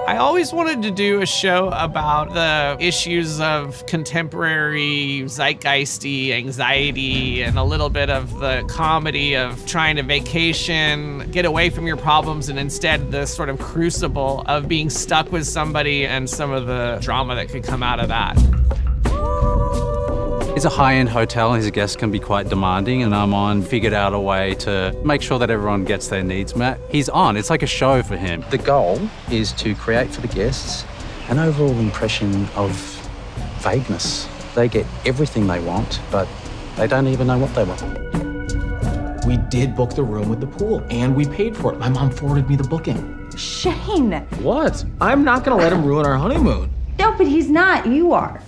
I always wanted to do a show about the issues of contemporary zeitgeisty anxiety and a little bit of the comedy of trying to vacation, get away from your problems, and instead the sort of crucible of being stuck with somebody and some of the drama that could come out of that. It's a high-end hotel and his guests can be quite demanding, and Armond figured out a way to make sure that everyone gets their needs met. He's on, it's like a show for him. The goal is to create for the guests an overall impression of vagueness. They get everything they want, but they don't even know what they want. We did book the room with the pool, and we paid for it. My mom forwarded me the booking. Shane! What? I'm not gonna let him ruin our honeymoon. No, but he's not. You are.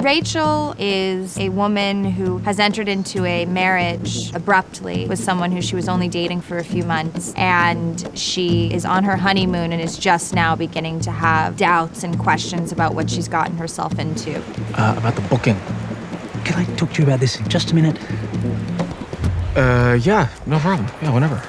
Rachel is a woman who has entered into a marriage abruptly with someone who she was only dating for a few months, and she is on her honeymoon and is just now beginning to have doubts and questions about what she's gotten herself into. About the booking. Can I talk to you about this in just a minute? Yeah, no problem. Yeah, whenever.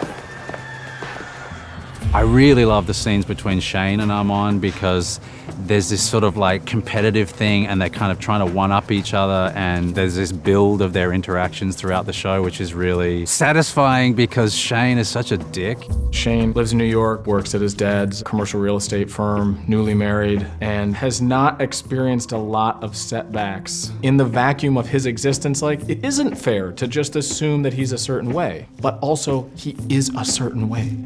I really love the scenes between Shane and Armond because there's this sort of like competitive thing and they're kind of trying to one-up each other, and there's this build of their interactions throughout the show, which is really satisfying because Shane is such a dick. Shane lives in New York, works at his dad's commercial real estate firm, newly married, and has not experienced a lot of setbacks. In the vacuum of his existence, like, it isn't fair to just assume that he's a certain way, but also he is a certain way.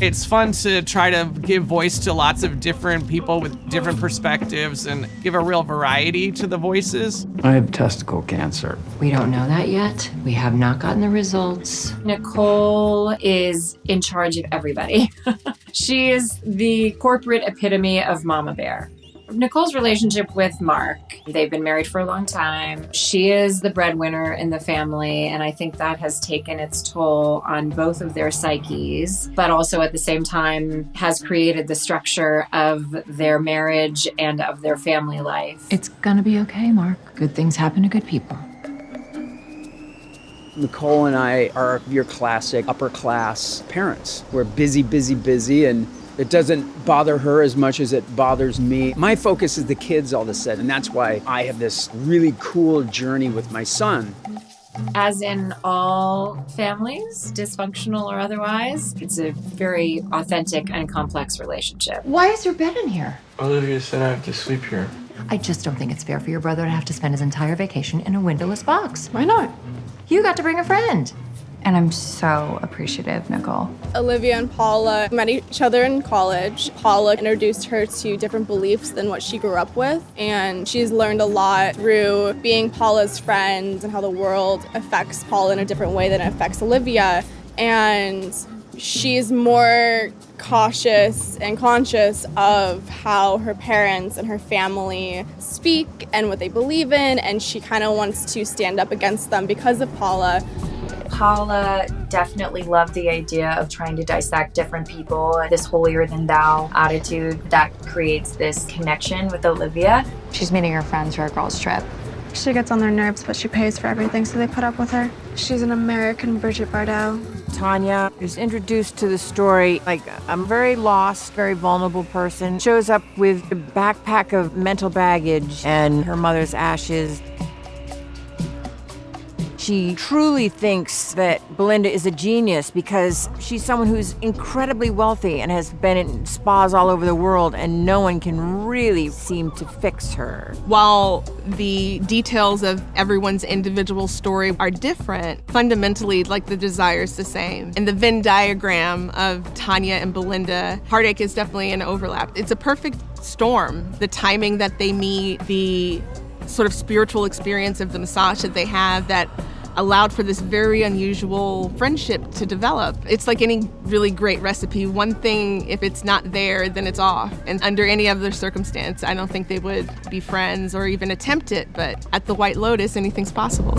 It's fun to try to give voice to lots of different people with different perspectives and give a real variety to the voices. I have testicle cancer. We don't know that yet. We have not gotten the results. Nicole is in charge of everybody. She is the corporate epitome of Mama Bear. Nicole's relationship with Mark, they've been married for a long time. She is the breadwinner in the family, and I think that has taken its toll on both of their psyches, but also at the same time has created the structure of their marriage and of their family life. It's gonna be okay, Mark. Good things happen to good people. Nicole and I are your classic upper class parents. We're busy, busy, busy, and it doesn't bother her as much as it bothers me. My focus is the kids all of a sudden, and that's why I have this really cool journey with my son. As in all families, dysfunctional or otherwise, it's a very authentic and complex relationship. Why is your bed in here? Olivia said I have to sleep here. I just don't think it's fair for your brother to have to spend his entire vacation in a windowless box. Why not? You got to bring a friend. And I'm so appreciative, Nicole. Olivia and Paula met each other in college. Paula introduced her to different beliefs than what she grew up with, and she's learned a lot through being Paula's friend and how the world affects Paula in a different way than it affects Olivia. And she's more cautious and conscious of how her parents and her family speak and what they believe in, and she kind of wants to stand up against them because of Paula. Paula definitely loved the idea of trying to dissect different people, this holier-than-thou attitude that creates this connection with Olivia. She's meeting her friends for a girls' trip. She gets on their nerves, but she pays for everything, so they put up with her. She's an American Bridget Bardot. Tanya is introduced to the story like a very lost, very vulnerable person. Shows up with a backpack of mental baggage and her mother's ashes. She truly thinks that Belinda is a genius because she's someone who's incredibly wealthy and has been in spas all over the world, and no one can really seem to fix her. While the details of everyone's individual story are different, fundamentally, like, the desire's the same. In the Venn diagram of Tanya and Belinda, heartache is definitely an overlap. It's a perfect storm. The timing that they meet, the sort of spiritual experience of the massage that they have that allowed for this very unusual friendship to develop. It's like any really great recipe. One thing, if it's not there, then it's off. And under any other circumstance, I don't think they would be friends or even attempt it. But at the White Lotus, anything's possible.